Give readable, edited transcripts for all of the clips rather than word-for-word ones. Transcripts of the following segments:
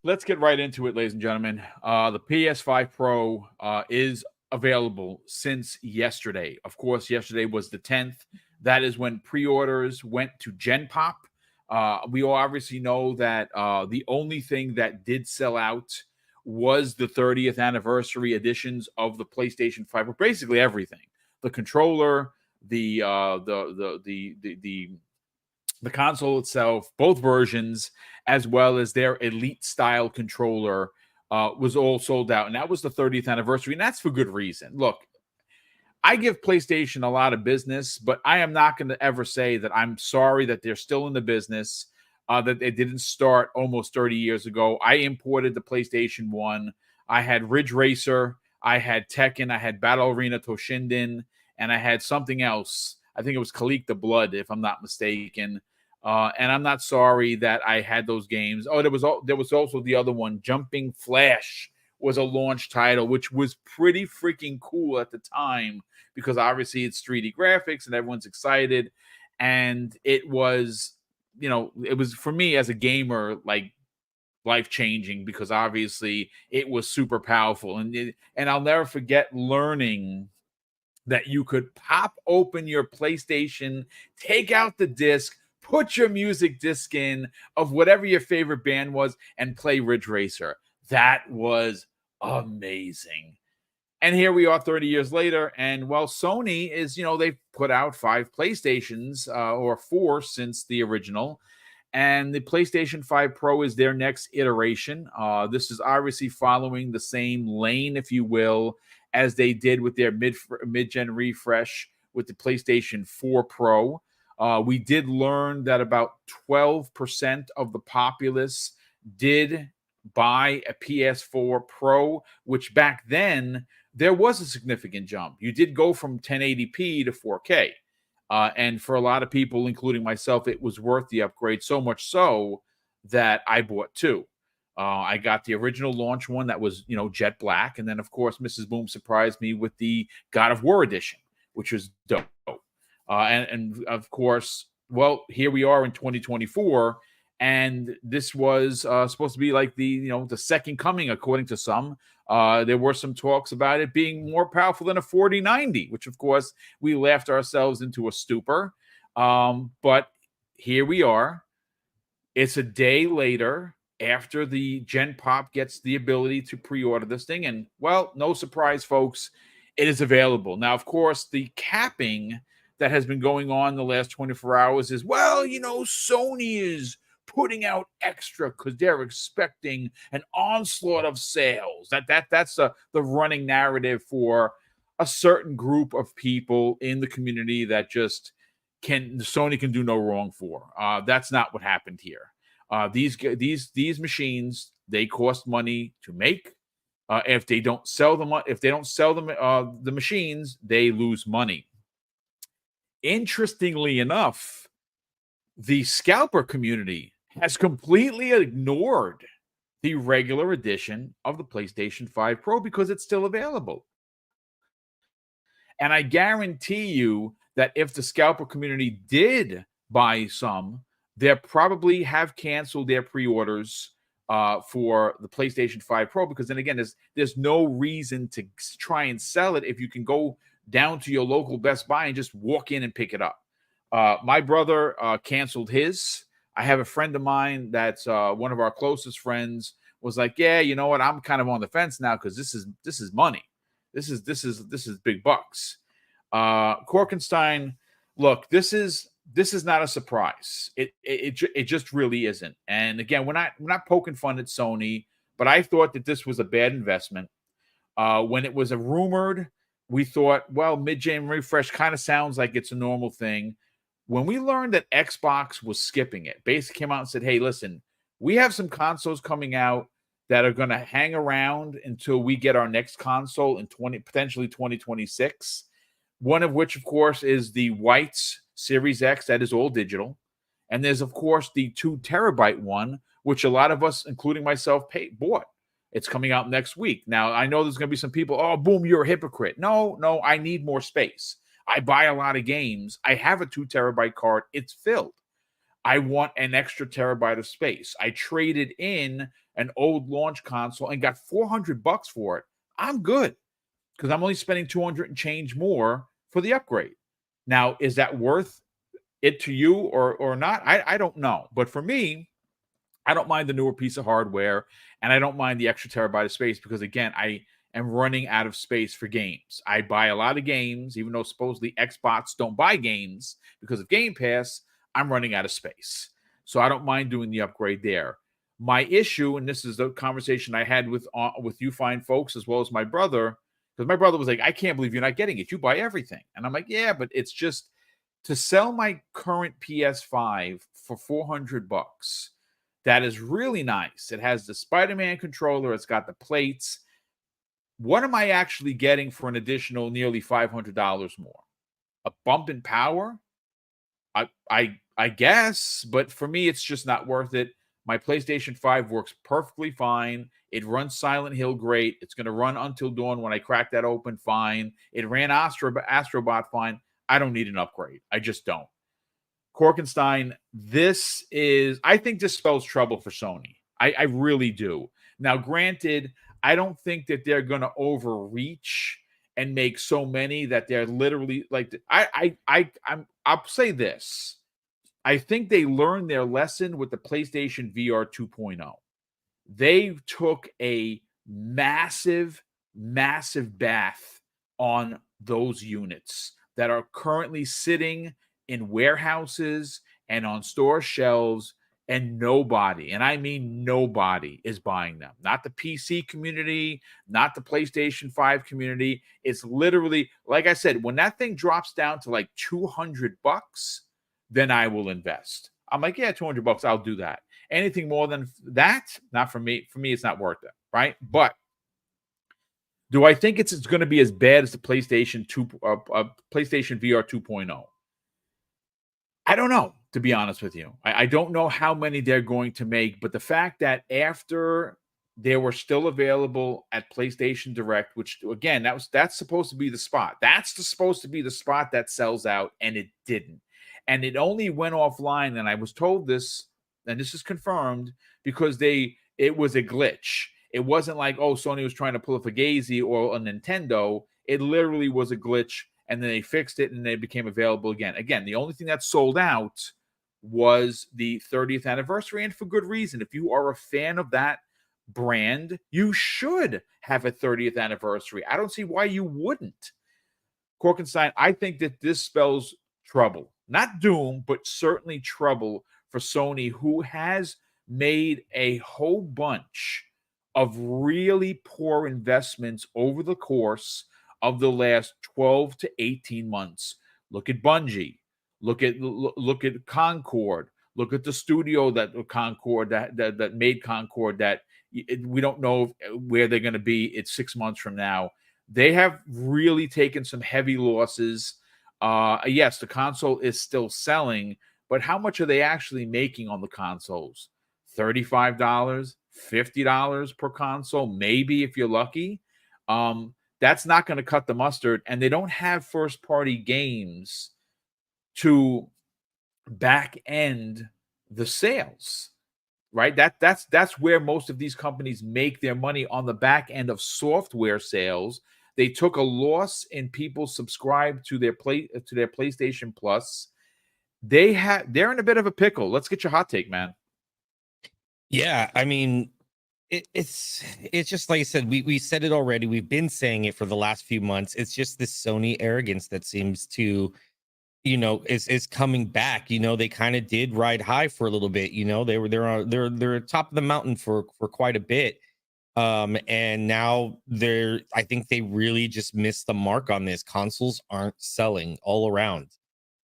Let's get right into it, ladies and gentlemen. The PS5 Pro is available since yesterday. Of course, yesterday was the 10th. That is when pre-orders went to Gen Pop. We all obviously know that the only thing that did sell out was the 30th anniversary editions of the PlayStation 5, or basically everything. The controller, the console itself, both versions, as well as their elite style controller, was all sold out. And that was the 30th anniversary. And that's for good reason. Look, I give PlayStation a lot of business, but I am not going to ever say that I'm sorry that they're still in the business, that they didn't start almost 30 years ago. I imported the PlayStation 1. I had Ridge Racer, I had Tekken, I had Battle Arena Toshinden, and I had something else. I think it was Kalik the Blood, if I'm not mistaken. And I'm not sorry that I had those games. Oh, there was also the other one, Jumping Flash was a launch title, which was pretty freaking cool at the time because obviously it's 3D graphics and everyone's excited. And it was, it was for me as a gamer, like life-changing because obviously it was super powerful. And I'll never forget learning that you could pop open your PlayStation, take out the disc, put your music disc in of whatever your favorite band was, and play Ridge Racer. That was amazing. And here we are 30 years later. And well, Sony is, they've put out 5 PlayStations or 4 since the original. And the PlayStation 5 Pro is their next iteration. This is obviously following the same lane, if you will, as they did with their mid-gen refresh with the PlayStation 4 Pro. We did learn that about 12% of the populace did buy a PS4 Pro, which back then, there was a significant jump. You did go from 1080p to 4K. And for a lot of people, including myself, it was worth the upgrade, so much so that I bought 2. I got the original launch one that was, jet black. And then, of course, Mrs. Boom surprised me with the God of War edition, which was dope. And of course, well, here we are in 2024. And this was supposed to be like the second coming, according to some. There were some talks about it being more powerful than a 4090, which, of course, we laughed ourselves into a stupor. But here we are. It's a day later after the Gen Pop gets the ability to pre-order this thing. And, well, no surprise, folks, it is available. Now, of course, the capping that has been going on the last 24 hours is, well, Sony is putting out extra because they're expecting an onslaught of sales. That's the running narrative for a certain group of people in the community that just Sony can do no wrong for. That's not what happened here. These machines, they cost money to make. If they don't sell them, the machines, they lose money. Interestingly enough, the scalper community has completely ignored the regular edition of the PlayStation 5 Pro because it's still available. And I guarantee you that if the scalper community did buy some, they probably have canceled their pre-orders for the PlayStation 5 Pro because then again, there's no reason to try and sell it if you can go down to your local Best Buy and just walk in and pick it up. My brother canceled his. I have a friend of mine that's one of our closest friends was like, yeah, you know what? I'm kind of on the fence now because this is money. This is big bucks. Korkenstein, look, this is not a surprise. It just really isn't. And again, we're not poking fun at Sony, but I thought that this was a bad investment. When it was rumored, we thought, well, mid-gen refresh kind of sounds like it's a normal thing. When we learned that Xbox was skipping it, basically came out and said, hey, listen, we have some consoles coming out that are going to hang around until we get our next console in potentially 2026. One of which, of course, is the white Series X that is all digital. And there's, of course, the 2 terabyte one, which a lot of us, including myself, bought. It's coming out next week. Now, I know there's going to be some people, oh, Boom, you're a hypocrite. No, I need more space. I buy a lot of games. I have a 2 terabyte card. It's filled. I want an extra terabyte of space. I traded in an old launch console and got $400 for it. I'm good because I'm only spending 200 and change more for the upgrade. Now, is that worth it to you or not? I don't know. But for me, I don't mind the newer piece of hardware, and I don't mind the extra terabyte of space because, again, I am running out of space for games. I buy a lot of games, even though supposedly Xbox don't buy games because of Game Pass. I'm running out of space, so I don't mind doing the upgrade there. My issue, and this is the conversation I had with you fine folks as well as my brother, because my brother was like, "I can't believe you're not getting it. You buy everything," and I'm like, "Yeah, but it's just to sell my current PS5 for $400." That is really nice. It has the Spider-Man controller. It's got the plates. What am I actually getting for an additional nearly $500 more? A bump in power? I guess, but for me, it's just not worth it. My PlayStation 5 works perfectly fine. It runs Silent Hill great. It's going to run Until Dawn when I crack that open fine. It ran Astrobot fine. I don't need an upgrade. I just don't. Korkenstein, I think this spells trouble for Sony. I really do. Now, granted, I don't think that they're going to overreach and make so many that they're literally like, I'll say this. I think they learned their lesson with the PlayStation VR 2.0. They took a massive, massive bath on those units that are currently sitting in warehouses and on store shelves, and nobody, and I mean nobody, is buying them. Not the PC community, not the PlayStation 5 community. It's literally, like I said, when that thing drops down to like $200, then I will invest. I'm like, yeah, $200, I'll do that. Anything more than that, not for me. For me, it's not worth it, right? But do I think it's going to be as bad as the PlayStation VR 2.0? I don't know, to be honest with you. I don't know how many they're going to make, but the fact that after they were still available at PlayStation Direct, which again, that's supposed to be the spot. Supposed to be the spot that sells out, and it didn't. And it only went offline, and I was told this, and this is confirmed, because it was a glitch. It wasn't like, oh, Sony was trying to pull a Fugazi or a Nintendo. It literally was a glitch, and then they fixed it, and they became available again. Again, the only thing that sold out was the 30th anniversary, and for good reason. If you are a fan of that brand, you should have a 30th anniversary. I don't see why you wouldn't. Korkenstein, I think that this spells trouble. Not doom, but certainly trouble for Sony, who has made a whole bunch of really poor investments over the course of the last 12 to 18 months. Look at Bungie. Look at Concord. Look at the studio that Concord that made Concord. That we don't know where they're going to be. It's 6 months from now. They have really taken some heavy losses. Yes, the console is still selling, but how much are they actually making on the consoles? $35, $50 per console, maybe if you're lucky. That's not going to cut the mustard, and they don't have first-party games to back end the sales, right? That's where most of these companies make their money, on the back end of software sales. They took a loss in people subscribed to their PlayStation Plus. They're in a bit of a pickle. Let's get your hot take, man. Yeah, I mean, it's just like I said, we said it already. We've been saying it for the last few months. It's just this Sony arrogance that seems to, is coming back. They kind of did ride high for a little bit. They're top of the mountain for quite a bit. And now I think they really just missed the mark on this. Consoles aren't selling all around.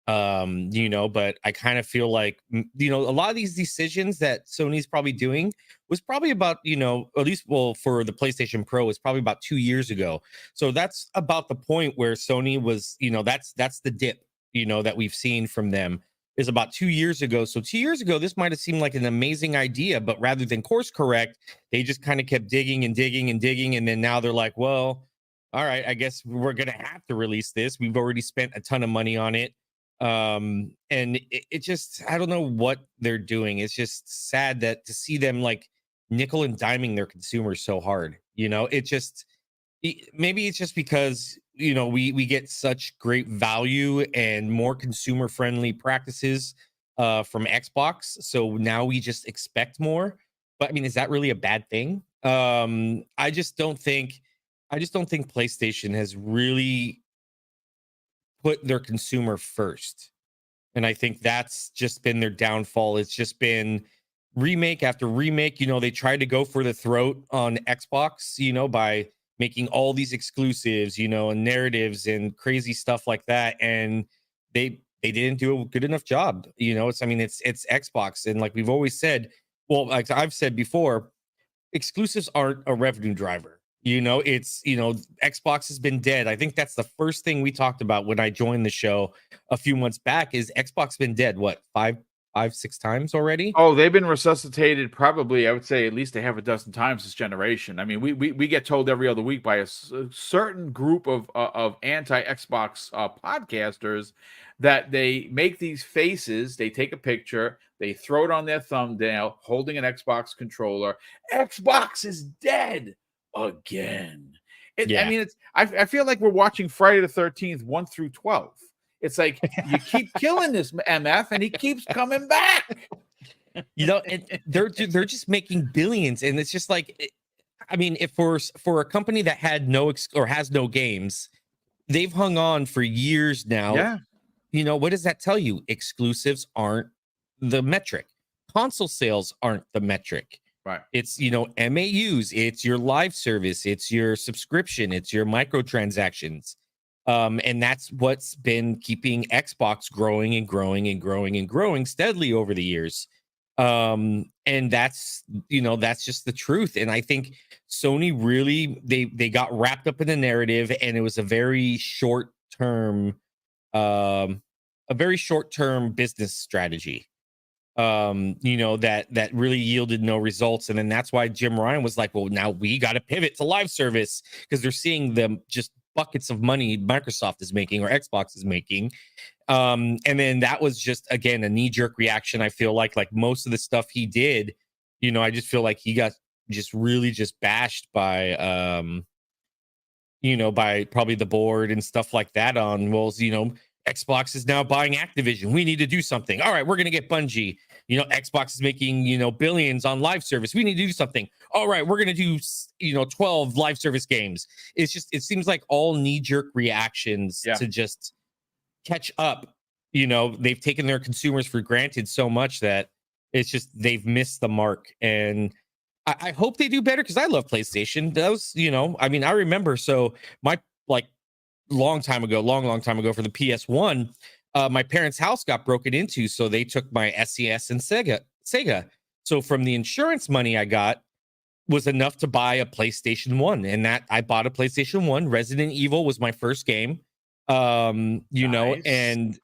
But I kind of feel like, a lot of these decisions that Sony's probably doing was probably about, at least, well, for the PlayStation Pro, it's probably about 2 years ago. So that's about the point where Sony was, that's the dip, that we've seen from them, is about 2 years ago. So 2 years ago, this might have seemed like an amazing idea, but rather than course correct, they just kind of kept digging and digging and digging. And then now they're like, well, all right, I guess we're going to have to release this. We've already spent a ton of money on it. And it just, I don't know what they're doing. It's just sad that to see them like nickel and diming their consumers so hard. It just, maybe it's just because we get such great value and more consumer friendly practices from Xbox, so now we just expect more. But I mean, is that really a bad thing? I just don't think PlayStation has really put their consumer first, and I think that's just been their downfall. It's just been remake after remake. They tried to go for the throat on Xbox, by making all these exclusives, and narratives and crazy stuff like that. And they didn't do a good enough job. It's Xbox. And like we've always said, well, like I've said before, exclusives aren't a revenue driver. Xbox has been dead. I think that's the first thing we talked about when I joined the show a few months back. Is Xbox been dead what, five, 6 times already? Oh, they've been resuscitated probably, I would say, at least a half a dozen times this generation. I mean, we get told every other week by a certain group of anti Xbox podcasters that they make these faces, they take a picture, they throw it on their thumbnail, holding an Xbox controller. Xbox is dead again. I Yeah. mean, I feel like we're watching Friday the 13th, 1 through 12. It's like you keep killing this MF and he keeps coming back. And they're just making billions, and it's just like, I mean, if for a company that had or has no games, they've hung on for years now. Yeah, What does that tell you? Exclusives aren't the metric. Console sales aren't the metric. right. It's, MAUs, it's your live service, it's your subscription, it's your microtransactions. And that's what's been keeping Xbox growing and growing and growing and growing steadily over the years. And that's just the truth. And I think Sony really, they got wrapped up in the narrative, and it was a very short term business strategy, that really yielded no results. And then that's why Jim Ryan was like, well, now we got to pivot to live service, because they're seeing the just buckets of money Microsoft is making or Xbox is making. And then that was just, again, a knee-jerk reaction. I feel like most of the stuff he did, I just feel like he got just really just bashed by by probably the board and stuff like that on, well, Xbox is now buying Activision. We need to do something. All right, we're going to get Bungie. Xbox is making, billions on live service. We need to do something. All right, we're going to do, 12 live service games. It's just, it seems like all knee-jerk reactions Yeah. to just catch up. They've taken their consumers for granted so much that it's just, they've missed the mark. And I hope they do better, because I love PlayStation. That was, I mean, I remember, so my, like, long long time ago for the PS1, my parents' house got broken into, so they took my SES and Sega. So from the insurance money I got was enough to buy a PlayStation 1, and that I bought a PlayStation 1. Resident Evil was my first game. Nice. And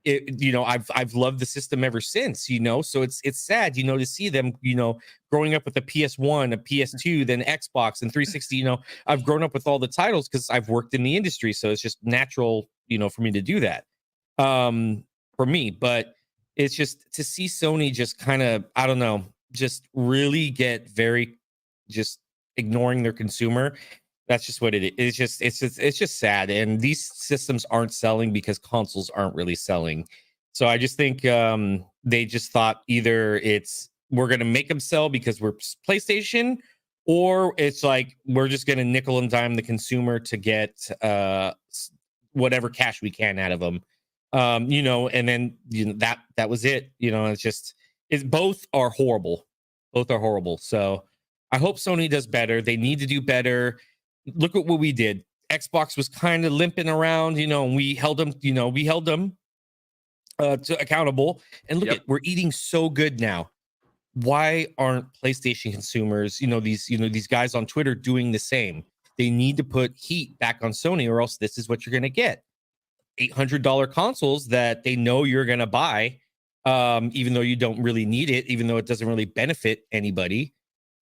I've loved the system ever since, so it's sad, to see them, growing up with a PS1, a PS2, then Xbox and 360. I've grown up with all the titles because I've worked in the industry, so it's just natural, for me to do that. For me, but it's just to see Sony just kind of, I don't know, just really get very, just ignoring their consumer. That's just what it is. It's just sad. And these systems aren't selling because consoles aren't really selling. So I just think they just thought either it's, we're going to make them sell because we're PlayStation, or it's like we're just going to nickel and dime the consumer to get whatever cash we can out of them. And then that was it. It's both are horrible. Both are horrible. So I hope Sony does better. They need to do better. Look at what we did. Xbox was kind of limping around, and we held them, to accountable. And look Yep. at, we're eating so good now. Why aren't PlayStation consumers, these guys on Twitter doing the same? They need to put heat back on Sony, or else this is what you're going to get. $800 consoles that they know you're going to buy, even though you don't really need it, even though it doesn't really benefit anybody.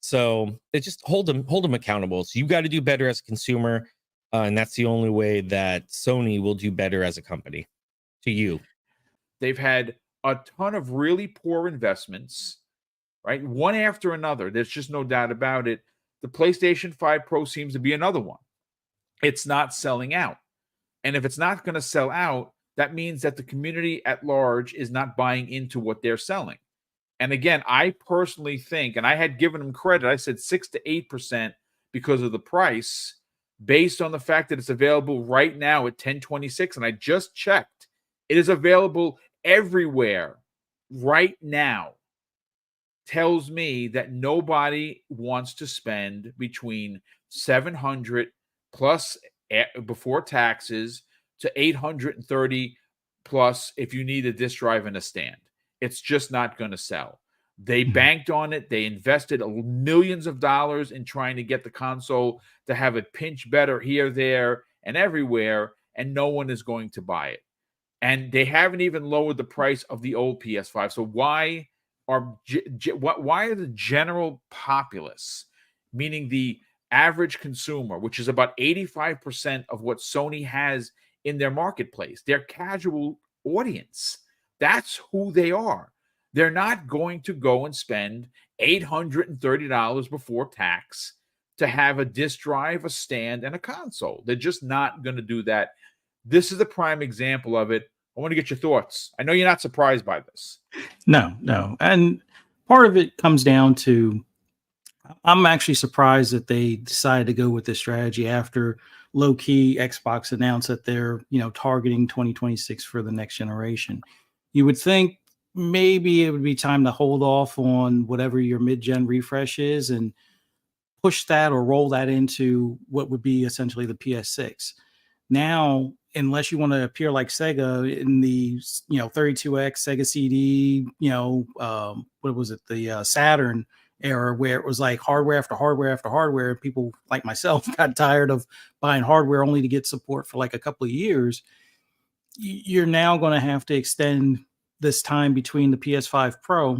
So they just hold them accountable. So you got to do better as a consumer, and that's the only way that Sony will do better as a company. To you. They've had a ton of really poor investments, right? One after another. There's just no doubt about it. The PlayStation 5 Pro seems to be another one. It's not selling out. And if it's not going to sell out, that means that the community at large is not buying into what they're selling. And again, I personally think, and I had given them credit, I said 6 to 8% because of the price, based on the fact that it's available right now at 1026. And I just checked, it is available everywhere right now. Tells me that nobody wants to spend between 700 plus before taxes to 830 plus if you need a disk drive and a stand. It's just not going to sell. They banked on it. They invested millions of dollars in trying to get the console to have it pinch better here, there, and everywhere, and no one is going to buy it. And they haven't even lowered the price of the old PS5. So why are the general populace, meaning the average consumer, which is about 85% of what Sony has in their marketplace, their casual audience, that's who they are. They're not going to go and spend $830 before tax to have a disk drive, a stand, and a console. They're just not going to do that. This is a prime example of it. I want to get your thoughts. I know you're not surprised by this. No. And part of it comes down to, I'm actually surprised that they decided to go with this strategy after low key Xbox announced that they're, targeting 2026 for the next generation. You would think maybe it would be time to hold off on whatever your mid-gen refresh is and push that or roll that into what would be essentially the PS6. Now, unless you want to appear like Sega in the 32X Sega CD, what was it, the Saturn era, where it was like hardware after hardware after hardware, and people like myself got tired of buying hardware only to get support for like a couple of years. You're now going to have to extend this time between the PS5 Pro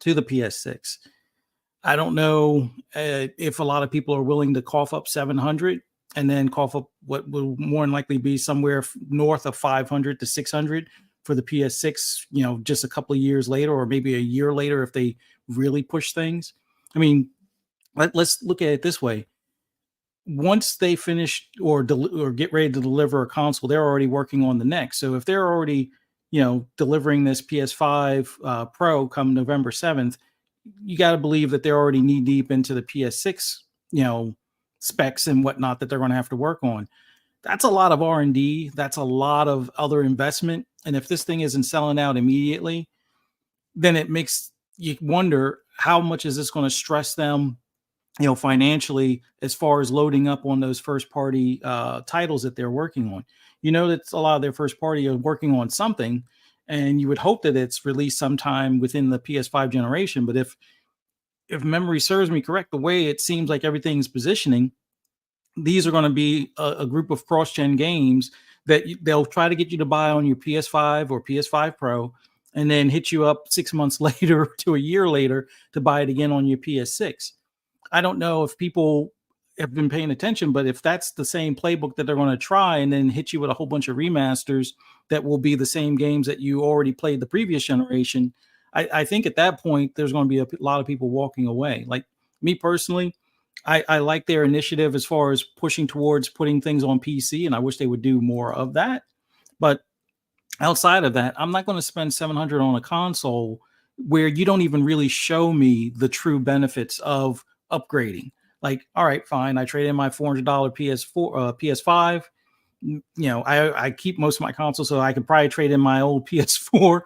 to the PS6. I don't know if a lot of people are willing to cough up 700 and then cough up what will more than likely be somewhere north of 500 to 600 for the PS6, just a couple of years later, or maybe a year later if they really push things. I mean, let's look at it this way. Once they finish or get ready to deliver a console, they're already working on the next. So if they're already, delivering this PS5 Pro come November 7th, you got to believe that they're already knee deep into the PS6, specs and whatnot that they're going to have to work on. That's a lot of R&D. That's a lot of other investment. And if this thing isn't selling out immediately, then it makes you wonder how much is this going to stress them, financially, as far as loading up on those first party titles that they're working on. That a lot of their first party are working on something, and you would hope that it's released sometime within the PS5 generation. But if memory serves me correct, the way it seems like everything's positioning, these are going to be a group of cross-gen games that they'll try to get you to buy on your PS5 or PS5 Pro, and then hit you up 6 months later to a year later to buy it again on your PS6. I don't know if people have been paying attention, but if that's the same playbook that they're going to try and then hit you with a whole bunch of remasters that will be the same games that you already played the previous generation, I think at that point, there's going to be a lot of people walking away. Like me personally, I like their initiative as far as pushing towards putting things on PC, and I wish they would do more of that. But outside of that, I'm not going to spend $700 on a console where you don't even really show me the true benefits of upgrading. Like, all right, fine, I trade in my $400 PS4, PS5. I keep most of my consoles, so I could probably trade in my old PS4.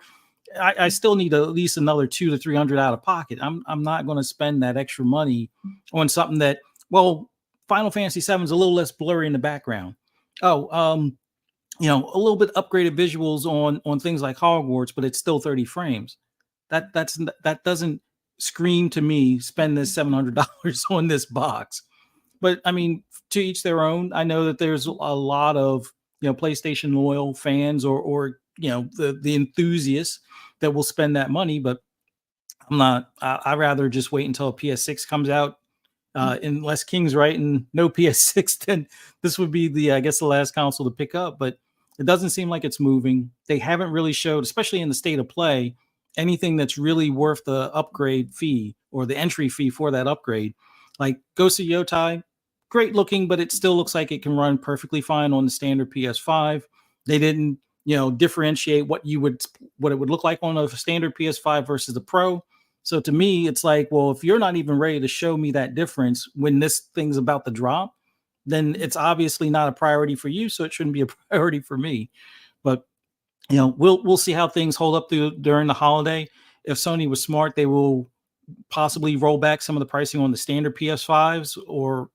I still need at least another $200 to $300 out of pocket. I'm not going to spend that extra money on something that, well, Final Fantasy VII is a little less blurry in the background. A little bit upgraded visuals on things like Hogwarts, but it's still 30 frames. That doesn't scream to me, spend this $700 on this box. But I mean, to each their own. I know that there's a lot of PlayStation loyal fans or the enthusiasts that will spend that money, but I'm not. I'd rather just wait until PS6 comes out. Unless King's right and no PS6, then this would be the last console to pick up. But It doesn't seem like it's moving. They haven't really showed, especially in the state of play, anything that's really worth the upgrade fee or the entry fee for that upgrade. Like Ghost of Yotai, great looking, but it still looks like it can run perfectly fine on the standard PS5. They didn't, differentiate what it would look like on a standard PS5 versus the Pro. So to me, it's like, well, if you're not even ready to show me that difference when this thing's about to drop, then it's obviously not a priority for you. So it shouldn't be a priority for me. But we'll see how things hold up during the holiday. If Sony was smart, they will possibly roll back some of the pricing on the standard PS5s or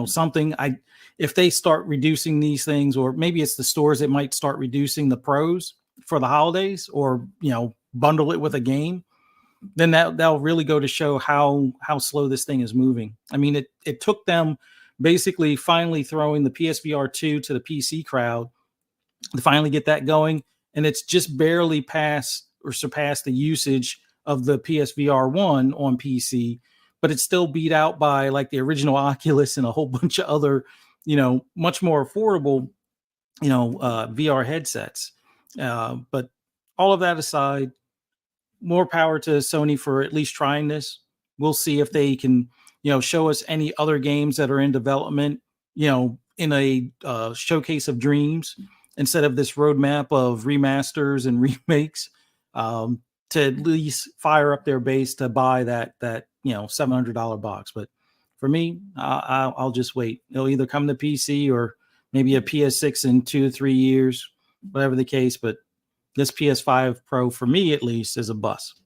something. If they start reducing these things, or maybe it's the stores that might start reducing the pros for the holidays, or bundle it with a game, then that'll really go to show how slow this thing is moving. I mean, it took them basically finally throwing the PSVR 2 to the PC crowd to finally get that going, and it's just barely passed or surpassed the usage of the PSVR 1 on PC, but it's still beat out by like the original Oculus and a whole bunch of other, much more affordable, VR headsets. But all of that aside, more power to Sony for at least trying this. We'll see if they can, show us any other games that are in development, in a showcase of dreams instead of this roadmap of remasters and remakes, to at least fire up their base to buy that $700 box. But for me, I'll just wait. It'll either come to PC or maybe a PS6 in 2 to 3 years, whatever the case. But this PS5 Pro, for me at least, is a bust.